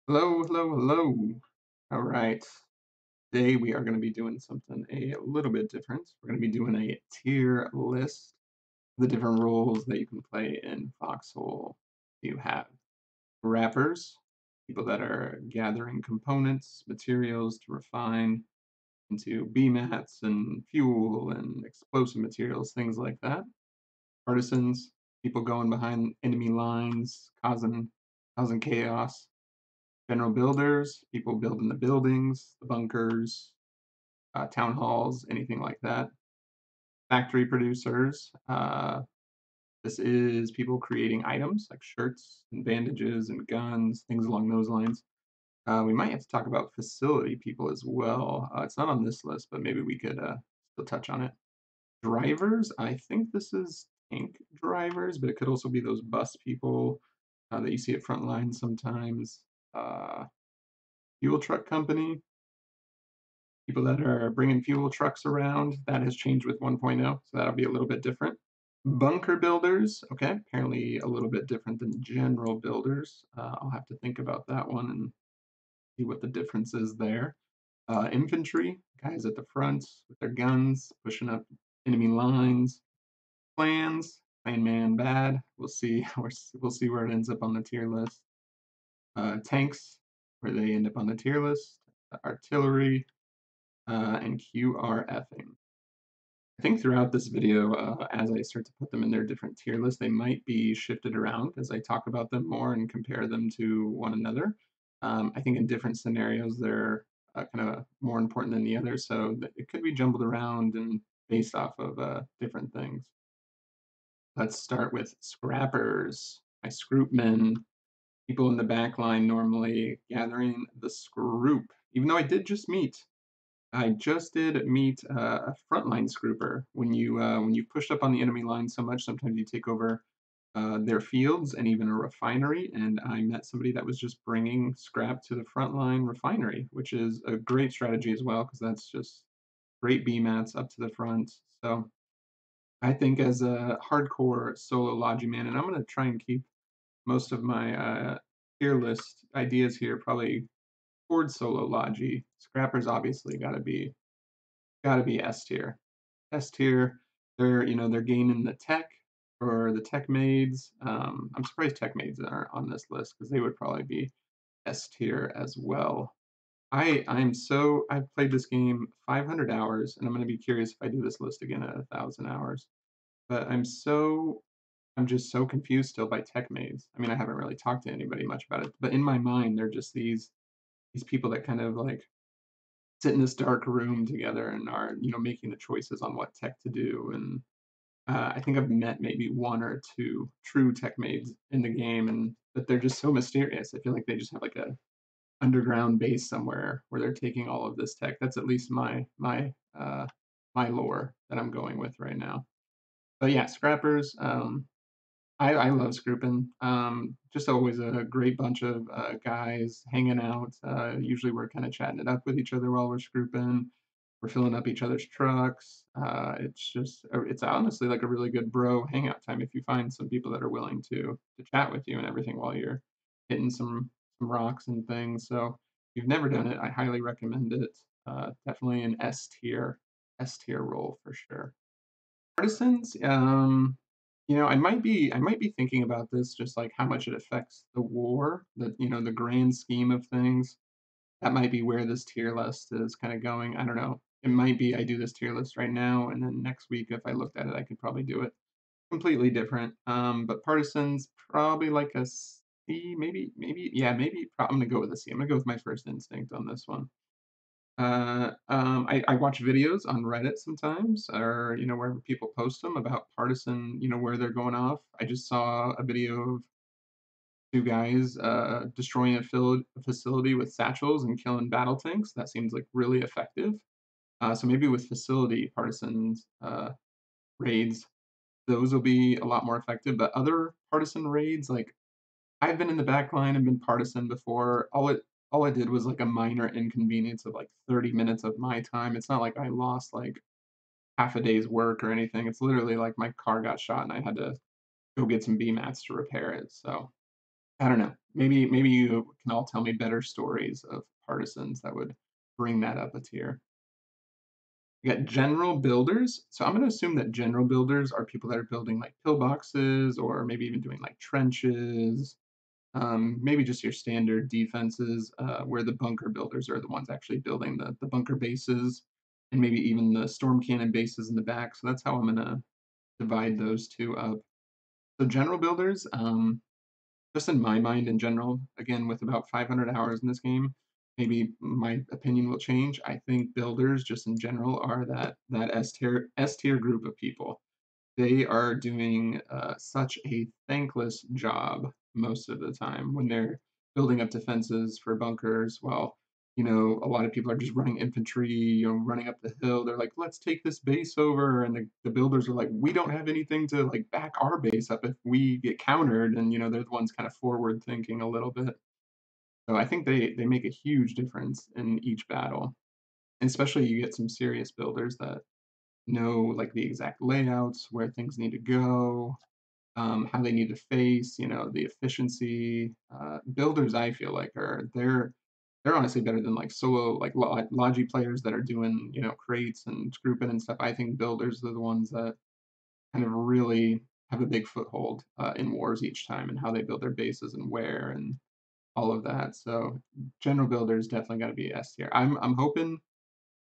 Hello, hello, hello. All right. Today we are going to be doing something a little bit different. We're going to be doing a tier list of the different roles that you can play in Foxhole. You have rappers, people that are gathering components, materials to refine into B-mats and fuel and explosive materials, things like that. Artisans, people going behind enemy lines, causing chaos. General builders, people building the buildings, the bunkers, town halls, anything like that. Factory producers, this is people creating items like shirts and bandages and guns, things along those lines. We might have to talk about facility people as well. It's not on this list, but maybe we could still touch on it. Drivers, I think this is tank drivers, but it could also be those bus people that you see at front lines sometimes. Uh, Fuel truck company, people that are bringing fuel trucks around. That has changed with 1.0, so that'll be a little bit different. Bunker builders, okay, apparently a little bit different than general builders. I'll have to think about that one and see what the difference is there. Infantry, guys at the front with their guns, pushing up enemy lines. Clans, clan man bad. We'll see. We'll see where it ends up on the tier list. Tanks, where they end up on the tier list. Artillery, and QRFing. I think throughout this video, as I start to put them in their different tier lists, they might be shifted around as I talk about them more and compare them to one another. I think in different scenarios, they're kind of more important than the other, so it could be jumbled around and based off of different things. Let's start with scrappers, my scroopmen, people in the back line normally gathering the scroop. Even though I just did meet a frontline scrooper. When you pushed up on the enemy line so much, sometimes you take over their fields and even a refinery. And I met somebody that was just bringing scrap to the frontline refinery, which is a great strategy as well because that's just great B mats up to the front. So I think as a hardcore solo logi man, and I'm gonna try and keep most of my tier list ideas here probably towards solo logi. Scrappers obviously gotta be S tier. S tier. They're gaining the tech or the tech maids. I'm surprised tech maids aren't on this list because they would probably be S tier as well. I've played this game 500 hours, and I'm gonna be curious if I do this list again at 1,000 hours. But I'm just so confused still by tech maids. I mean, I haven't really talked to anybody much about it, but in my mind, they're just these people that kind of like sit in this dark room together and are making the choices on what tech to do. And I think I've met maybe one or two true tech maids in the game, and but they're just so mysterious. I feel like they just have like a underground base somewhere where they're taking all of this tech. That's at least my lore that I'm going with right now. But yeah, scrappers. I love Scroopin'. Just always a great bunch of guys hanging out. Usually we're kind of chatting it up with each other while we're Scrooping. We're filling up each other's trucks. It's honestly like a really good bro hangout time if you find some people that are willing to chat with you and everything while you're hitting some rocks and things. So if you've never done it, I highly recommend it. Definitely an S tier role for sure. Partisans, I might be thinking about this, just like how much it affects the war, the grand scheme of things. That might be where this tier list is kind of going. I don't know. It might be I do this tier list right now, and then next week, if I looked at it, I could probably do it completely different. But partisans probably like a C, maybe, yeah, maybe. I'm gonna go with a C. I'm gonna go with my first instinct on this one. I watch videos on Reddit sometimes, or wherever people post them about partisan, where they're going off. I just saw a video of two guys destroying a facility with satchels and killing battle tanks. That seems like really effective. So maybe with facility partisans raids, those will be a lot more effective. But other partisan raids, like I've been in the back line and been partisan before. All it did was like a minor inconvenience of like 30 minutes of my time. It's not like I lost like half a day's work or anything. It's literally like my car got shot and I had to go get some B mats to repair it. So I don't know. maybe you can all tell me better stories of partisans that would bring that up a tier. You got general builders. So I'm going to assume that general builders are people that are building like pillboxes or maybe even doing like trenches, maybe just your standard defenses, where the bunker builders are the ones actually building the bunker bases and maybe even the storm cannon bases in the back. So that's how I'm going to divide those two up. So general builders, just in my mind in general, again, with about 500 hours in this game, maybe my opinion will change. I think builders, just in general, are that S tier group of people. They are doing such a thankless job most of the time when they're building up defenses for bunkers. While a lot of people are just running infantry, running up the hill. They're like, let's take this base over, and the builders are like, we don't have anything to like back our base up if we get countered, and they're the ones kind of forward thinking a little bit. So I think they make a huge difference in each battle, and especially you get some serious builders that know like the exact layouts, where things need to go, how they need to face, the efficiency. Builders, I feel like they're honestly better than like solo like logi players that are doing crates and grouping and stuff. I think builders are the ones that kind of really have a big foothold in wars each time and how they build their bases and where and all of that. So general builders definitely got to be S tier. I'm hoping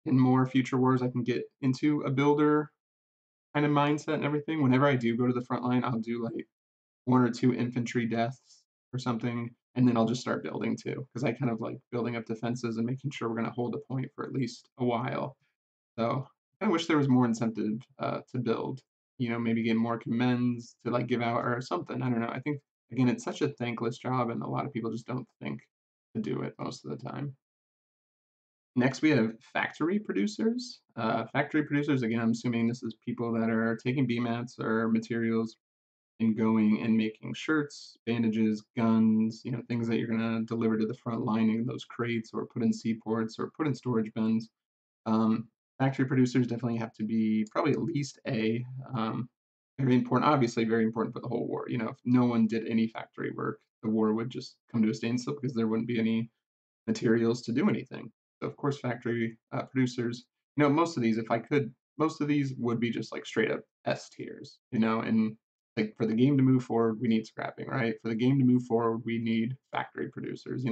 in more future wars I can get into a builder kind of mindset and everything. Whenever I do go to the front line, I'll do like one or two infantry deaths or something, and then I'll just start building too, because I kind of like building up defenses and making sure we're going to hold a point for at least a while. So I wish there was more incentive to build. Maybe get more commends to like give out or something. I don't know. I think again, it's such a thankless job, and a lot of people just don't think to do it most of the time. Next, we have factory producers. Factory producers, again, I'm assuming this is people that are taking BMATs or materials and going and making shirts, bandages, guns, things that you're going to deliver to the front line in those crates or put in seaports or put in storage bins. Um, Factory producers definitely have to be probably at least A. Very important, obviously, very important for the whole war. If no one did any factory work, the war would just come to a standstill because there wouldn't be any materials to do anything. So of course, factory producers, most of these, if I could, most of these would be just like straight up S tiers, and like for the game to move forward, we need scrapping, right? For the game to move forward, we need factory producers.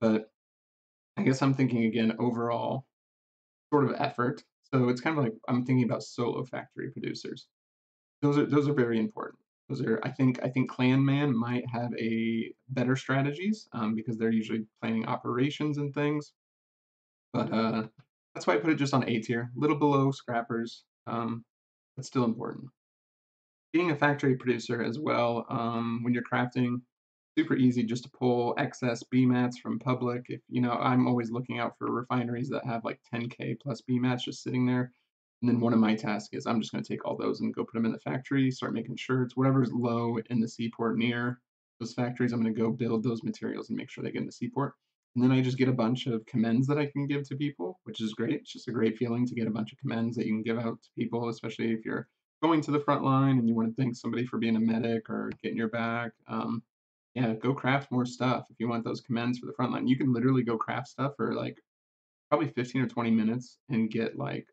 But I guess I'm thinking again overall sort of effort. So it's kind of like I'm thinking about solo factory producers. Those are very important. Those are I think Clan Man might have a better strategies because they're usually planning operations and things. But that's why I put it just on A tier, a little below scrappers, but still important. Being a factory producer as well, when you're crafting, super easy just to pull excess BMATs from public. If I'm always looking out for refineries that have like 10K plus BMATs just sitting there. And then one of my tasks is I'm just going to take all those and go put them in the factory, start making shirts, whatever's low in the seaport near those factories. I'm going to go build those materials and make sure they get in the seaport. And then I just get a bunch of commends that I can give to people, which is great. It's just a great feeling to get a bunch of commends that you can give out to people, especially if you're going to the front line and you want to thank somebody for being a medic or getting your back. Yeah, go craft more stuff if you want those commends for the front line. You can literally go craft stuff for like probably 15 or 20 minutes and get like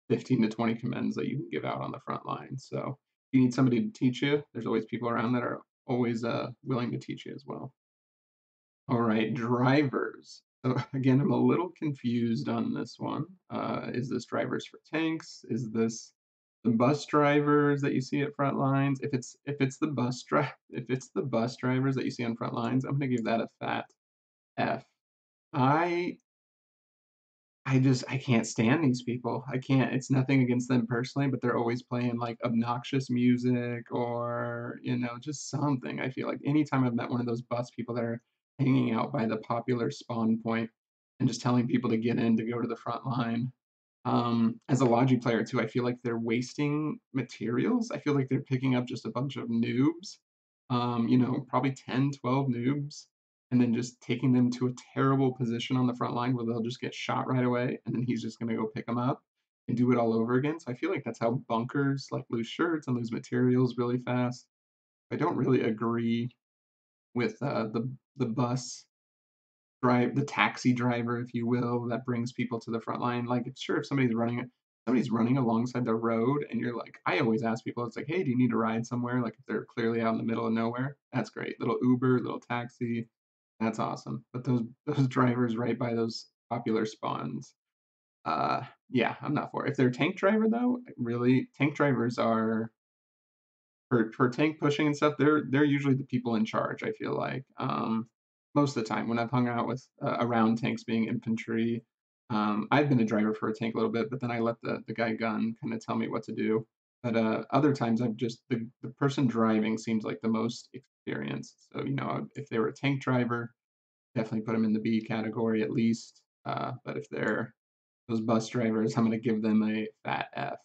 15 to 20 commends that you can give out on the front line. So if you need somebody to teach you, there's always people around that are always willing to teach you as well. All right, drivers. So again, I'm a little confused on this one. Is this drivers for tanks? Is this the bus drivers that you see at front lines? If it's the bus drivers that you see on front lines, I'm gonna give that a fat F. I I can't stand these people. I can't. It's nothing against them personally, but they're always playing like obnoxious music or, just something. I feel like anytime I've met one of those bus people that are hanging out by the popular spawn point and just telling people to get in to go to the front line, as a Logi player too, I feel like they're wasting materials. I feel like they're picking up just a bunch of noobs, probably 10, 12 noobs, and then just taking them to a terrible position on the front line where they'll just get shot right away, and then he's just gonna go pick them up and do it all over again. So I feel like that's how bunkers like lose shirts and lose materials really fast. I don't really agree with the bus drive the taxi driver, if you will, that brings people to the front line. Like, sure, if somebody's running alongside the road, and you're like, I always ask people, it's like, hey, do you need to ride somewhere? Like, if they're clearly out in the middle of nowhere, that's great. Little Uber, little taxi, that's awesome. But those drivers right by those popular spawns, uh, yeah, I'm not for it. If they're tank driver though, really, tank drivers are for tank pushing and stuff, they're usually the people in charge, I feel like. Most of the time when I've hung out with around tanks being infantry, I've been a driver for a tank a little bit, but then I let the guy gun kind of tell me what to do. But other times I've just the person driving seems like the most experienced. So, if they were a tank driver, definitely put them in the B category at least. But if they're those bus drivers, I'm going to give them a fat F.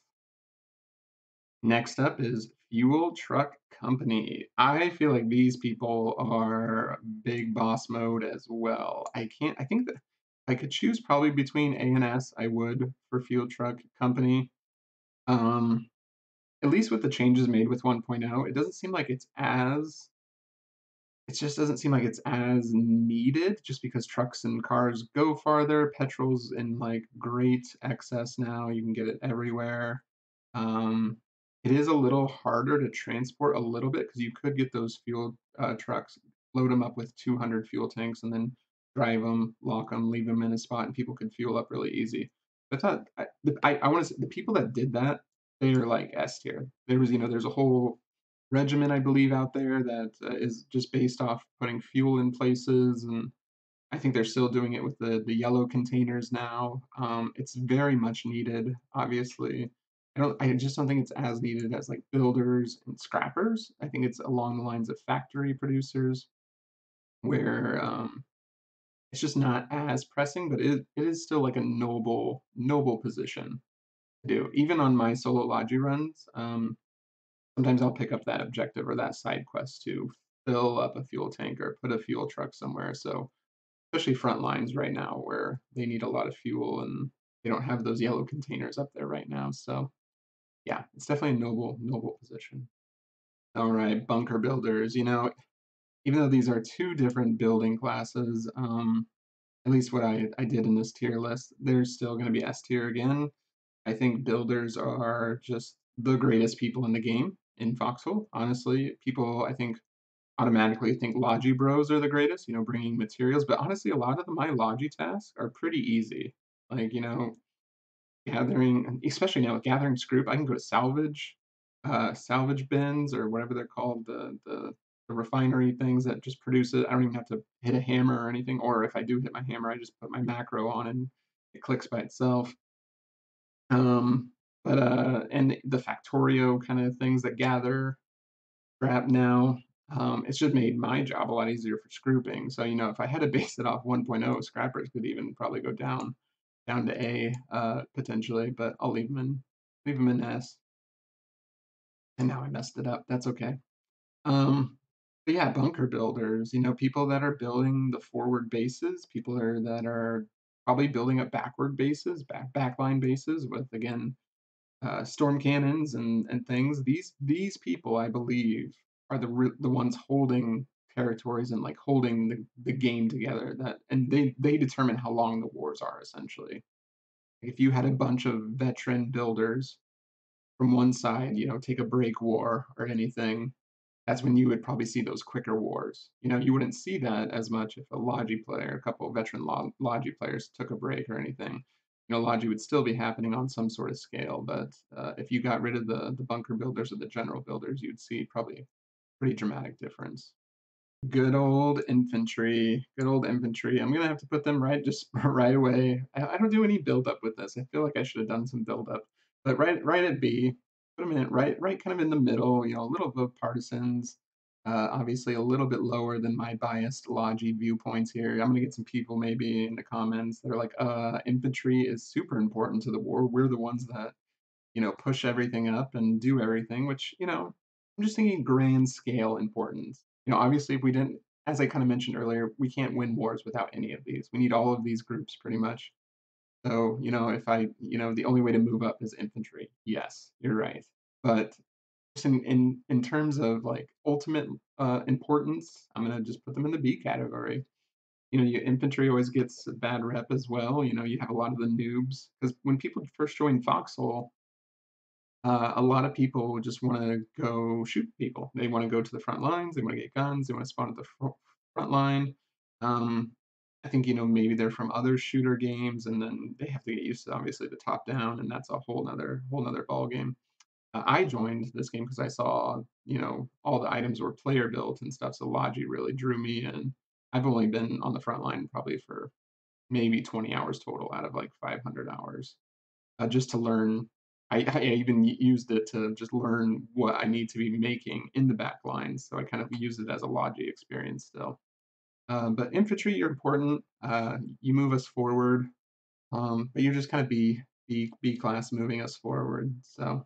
Next up is Fuel Truck Company. I feel like these people are big boss mode as well. I think that if I could choose probably between A and S, I would for Fuel Truck Company. Um, at least with the changes made with 1.0, it doesn't seem like it just doesn't seem like it's as needed just because trucks and cars go farther. Petrol's in like great excess now. You can get it everywhere. Um, it is a little harder to transport a little bit because you could get those fuel trucks, load them up with 200 fuel tanks, and then drive them, lock them, leave them in a spot, and people could fuel up really easy. But I want to say the people that did that, they're like S tier. There's a whole regimen, I believe, out there that is just based off putting fuel in places, and I think they're still doing it with the yellow containers now. It's very much needed, obviously. I just don't think it's as needed as like builders and scrappers. I think it's along the lines of factory producers where it's just not as pressing, but it is still like a noble position to do. Even on my solo logi runs, sometimes I'll pick up that objective or that side quest to fill up a fuel tank or put a fuel truck somewhere. So especially front lines right now where they need a lot of fuel and they don't have those yellow containers up there right now. So yeah, it's definitely a noble position. All right, bunker builders. Even though these are two different building classes, at least what I did in this tier list, there's still going to be S tier again. I think builders are just the greatest people in the game in Foxhole. Honestly, people I think automatically think Logi Bros are the greatest, bringing materials. But honestly, a lot of my Logi tasks are pretty easy. Like, gathering, especially now with gathering scroop, I can go to salvage bins or whatever they're called, the refinery things that just produce it. I don't even have to hit a hammer or anything. Or if I do hit my hammer, I just put my macro on and it clicks by itself. Um, and the Factorio kind of things that gather scrap now. It's just made my job a lot easier for scrooping. So, if I had to base it off 1.0, scrappers could even probably go down to A potentially, but I'll leave them in S. And now I messed it up. That's okay. But yeah, bunker builders, people that are building the forward bases, that are probably building up backward bases, backline bases with again storm cannons and things. These people, I believe, are the ones holding territories and like holding the game together. And they determine how long the wars are essentially. If you had a bunch of veteran builders from one side, take a break war or anything, that's when you would probably see those quicker wars. You wouldn't see that as much if a Logi player, a couple of veteran Logi players took a break or anything. Logi would still be happening on some sort of scale, but if you got rid of the bunker builders or the general builders, you'd see probably a pretty dramatic difference. Good old infantry. Good old infantry. I'm gonna have to put them right just right away. I don't do any build up with this. I feel like I should have done some build up, but right at B. Put them in right kind of in the middle. A little above partisans. Obviously a little bit lower than my biased Logi viewpoints here. I'm gonna get some people maybe in the comments that are like, infantry is super important to the war. We're the ones that push everything up and do everything, which, I'm just thinking grand scale importance. Obviously, if we didn't, as I kind of mentioned earlier, we can't win wars without any of these. We need all of these groups pretty much. So, if the only way to move up is infantry. Yes, you're right. But just in terms of like ultimate importance, I'm gonna just put them in the B category. Your infantry always gets a bad rep as well. You have a lot of the noobs because when people first join Foxhole, a lot of people just want to go shoot people. They want to go to the front lines. They want to get guns. They want to spawn at the front line. Um, I think maybe they're from other shooter games, and then they have to get used to obviously the top down, and that's a whole nother ball game. I joined this game because I saw all the items were player built and stuff, so Logi really drew me in. I've only been on the front line probably for maybe 20 hours total out of like 500 hours, just to learn. I even used it to just learn what I need to be making in the back lines, so I kind of use it as a Logi experience still. But infantry, you're important. You move us forward, but you're just kind of B class moving us forward. So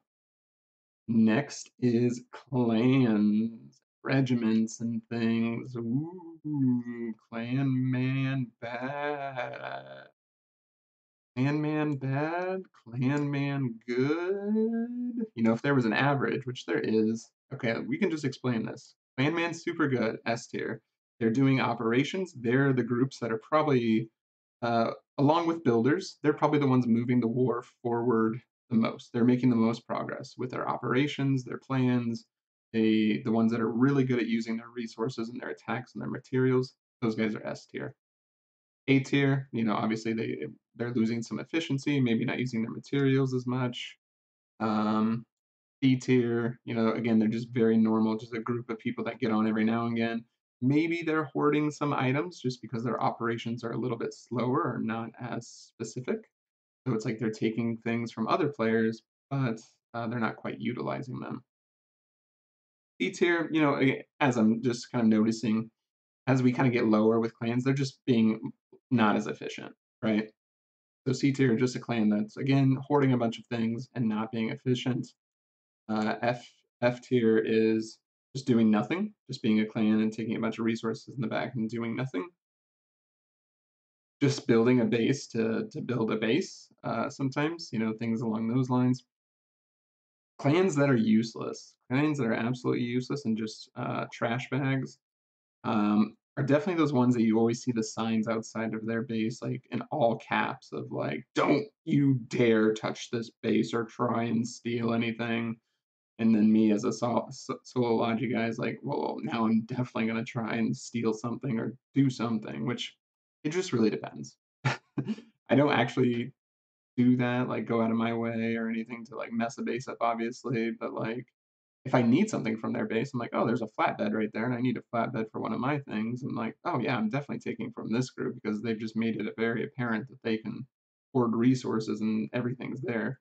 next is clans, regiments, and things. Ooh, clan man bad. Clan man bad, clan man good. If there was an average, which there is, okay, we can just explain this. Clan man's super good, S tier. They're doing operations. They're the groups that are probably, along with builders, they're probably the ones moving the war forward the most. They're making the most progress with their operations, their plans. The ones that are really good at using their resources and their attacks and their materials. Those guys are S tier. A tier, obviously they're losing some efficiency, maybe not using their materials as much. Um, B tier, again, they're just very normal, just a group of people that get on every now and again. Maybe they're hoarding some items just because their operations are a little bit slower or not as specific. So it's like they're taking things from other players, but they're not quite utilizing them. C tier, as I'm just kind of noticing, as we kind of get lower with clans, they're just being not as efficient, right? So C tier are just a clan that's again hoarding a bunch of things and not being efficient. F tier is just doing nothing, just being a clan and taking a bunch of resources in the back and doing nothing. Just building a base to build a base. Sometimes things along those lines. Clans that are useless, clans that are absolutely useless and just trash bags. Are definitely those ones that you always see the signs outside of their base, like in all caps of like, "Don't you dare touch this base or try and steal anything." And then me as a solo logi guy is like, well, now I'm definitely gonna try and steal something or do something, which it just really depends. I don't actually do that, like go out of my way or anything to like mess a base up, obviously. But like, if I need something from their base, I'm like, oh, there's a flatbed right there, and I need a flatbed for one of my things. I'm like, oh yeah, I'm definitely taking from this group because they've just made it very apparent that they can hoard resources and everything's there.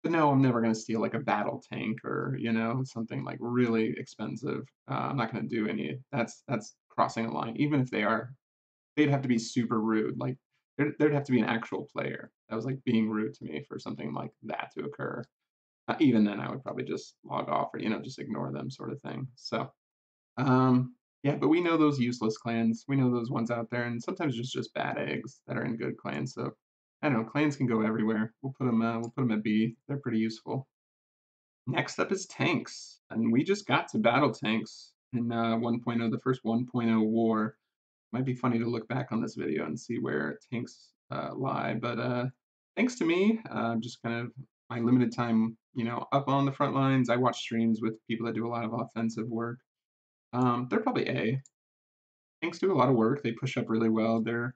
But no, I'm never gonna steal like a battle tank or something like really expensive. I'm not gonna do any. That's crossing a line. Even if they'd have to be super rude. Like there'd have to be an actual player that was like being rude to me for something like that to occur. Even then, I would probably just log off or just ignore them, sort of thing. So, yeah, but we know those useless clans. We know those ones out there, and sometimes just bad eggs that are in good clans. So, I don't know. Clans can go everywhere. We'll put them at B. They're pretty useful. Next up is tanks, and we just got to battle tanks in 1.0, the first 1.0 war. Might be funny to look back on this video and see where tanks lie, but thanks to me, just kind of my limited time, up on the front lines. I watch streams with people that do a lot of offensive work. They're probably A. Tanks do a lot of work. They push up really well. They're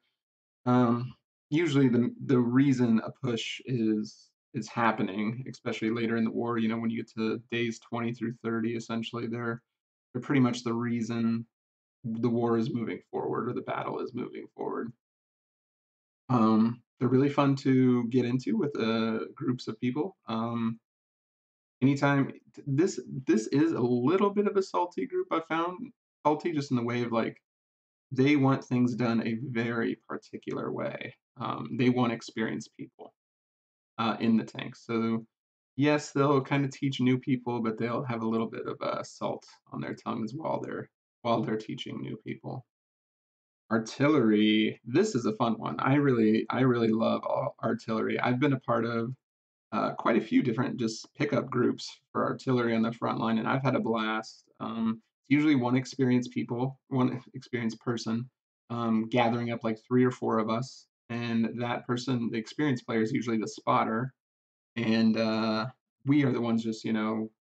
um, usually the reason a push is happening, especially later in the war. When you get to days 20 through 30, essentially, they're pretty much the reason the war is moving forward or the battle is moving forward. They're really fun to get into with groups of people. Anytime this is a little bit of a salty group. I found salty just in the way of like they want things done a very particular way. They want experienced people in the tanks. So yes, they'll kind of teach new people, but they'll have a little bit of salt on their tongues while they're teaching new people. Artillery. This is a fun one. I really love artillery. I've been a part of quite a few different just pickup groups for artillery on the front line, and I've had a blast. It's usually one experienced person, gathering up like 3 or 4 of us, and that person, the experienced player, is usually the spotter, and we are the ones just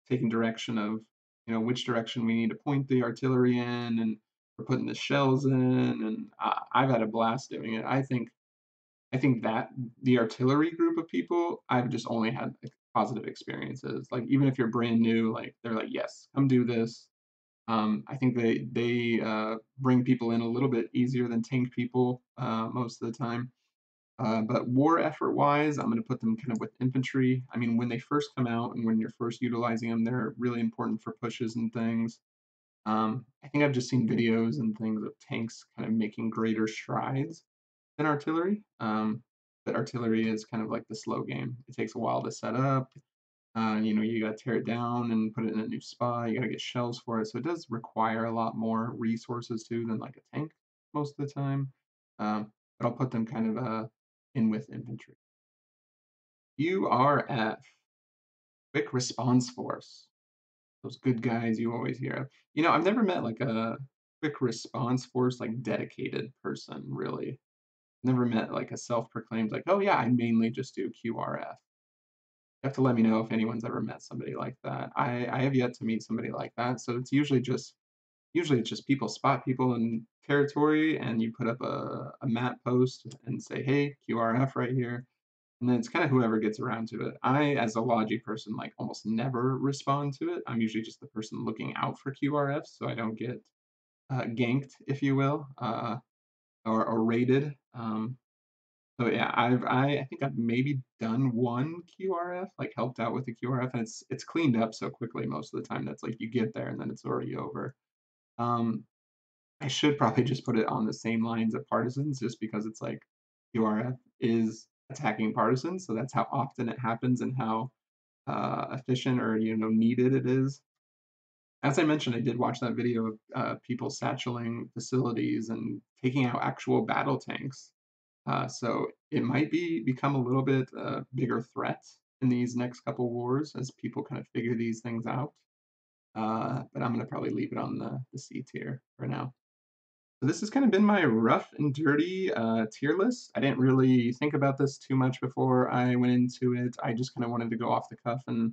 taking direction of which direction we need to point the artillery in, and we're putting the shells in, and I've had a blast doing it. I think that the artillery group of people, I've just only had like, positive experiences. Like even if you're brand new, like they're like, yes, come do this. I think they bring people in a little bit easier than tank people most of the time. But war effort wise, I'm going to put them kind of with infantry. I mean, when they first come out and when you're first utilizing them, they're really important for pushes and things. I think I've just seen videos and things of tanks kind of making greater strides than artillery. But artillery is kind of like the slow game. It takes a while to set up. You got to tear it down and put it in a new spot. You got to get shells for it. So it does require a lot more resources too than like a tank most of the time. But I'll put them kind of in with infantry. URF, Quick Response Force. Those good guys you always hear of. I've never met like a quick response force like dedicated person really. Never met like a self-proclaimed like, oh yeah, I mainly just do QRF. You have to let me know if anyone's ever met somebody like that. I have yet to meet somebody like that. So it's usually it's just people spot people in territory and you put up a map post and say, hey, QRF right here. And then it's kind of whoever gets around to it. I, as a Logi person, like almost never respond to it. I'm usually just the person looking out for QRF so I don't get ganked, if you will, or raided. So yeah, I think I've maybe done one QRF, like helped out with the QRF, and it's cleaned up so quickly most of the time that's like you get there and then it's already over. Um, I should probably just put it on the same lines of partisans, just because it's like QRF is attacking partisans, so that's how often it happens and how efficient or needed it is. As I mentioned, I did watch that video of people satcheling facilities and taking out actual battle tanks. So it might become a little bit bigger threat in these next couple wars as people kind of figure these things out. But I'm going to probably leave it on the C tier for now. So this has kind of been my rough and dirty tier list. I didn't really think about this too much before I went into it. I just kind of wanted to go off the cuff and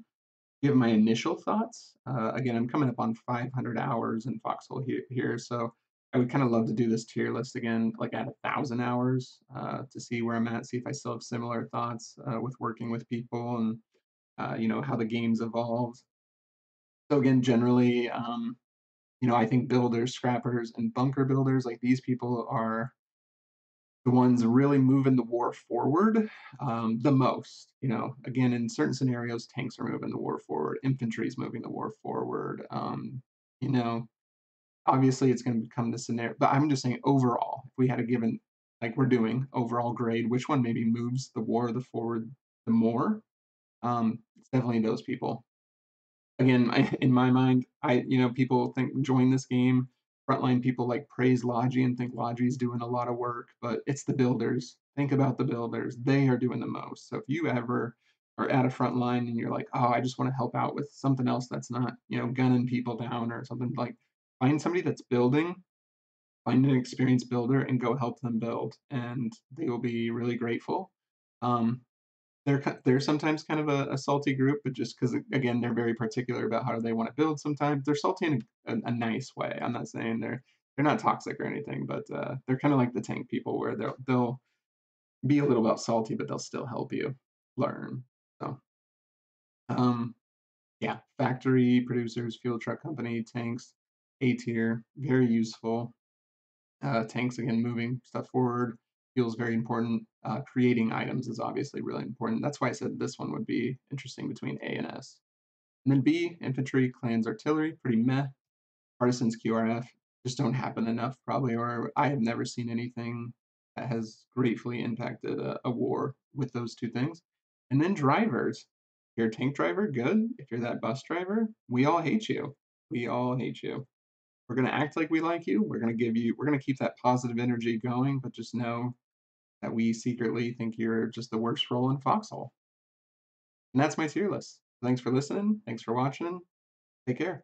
give my initial thoughts. Again, I'm coming up on 500 hours in Foxhole here, so I would kind of love to do this tier list again, like at 1,000 hours, to see where I'm at, see if I still have similar thoughts with working with people and how the game's evolved. So again, generally, I think builders, scrappers, and bunker builders, like these people are the ones really moving the war forward the most. Again, in certain scenarios, tanks are moving the war forward, infantry is moving the war forward. You know, Obviously, it's going to become the scenario, but I'm just saying overall, if we had a given, like we're doing overall grade, which one maybe moves the war the forward the more? It's definitely those people. Again, in my mind, people think join this game. Frontline people like praise Logi and think Logi's doing a lot of work, but it's the builders. Think about the builders; they are doing the most. So if you ever are at a front line and you're like, oh, I just want to help out with something else that's not, gunning people down or something, like find somebody that's building, find an experienced builder, and go help them build, and they will be really grateful. Um, they're sometimes kind of a salty group, but just because again they're very particular about how they want to build. Sometimes they're salty in a nice way. I'm not saying they're not toxic or anything, but they're kind of like the tank people where they'll be a little bit salty, but they'll still help you learn. So um, yeah, factory producers, fuel truck company, tanks, A tier, very useful. Tanks again, moving stuff forward feels very important. Creating items is obviously really important. That's why I said this one would be interesting between A and S. And then B, infantry, clans, artillery, pretty meh. Partisans, QRF, just don't happen enough probably, or I have never seen anything that has gratefully impacted a war with those two things. And then drivers. If you're a tank driver, good. If you're that bus driver, we all hate you. We all hate you. We're going to act like we like you. We're going to keep that positive energy going, but just know that we secretly think you're just the worst role in Foxhole. And that's my tier list. Thanks for listening. Thanks for watching. Take care.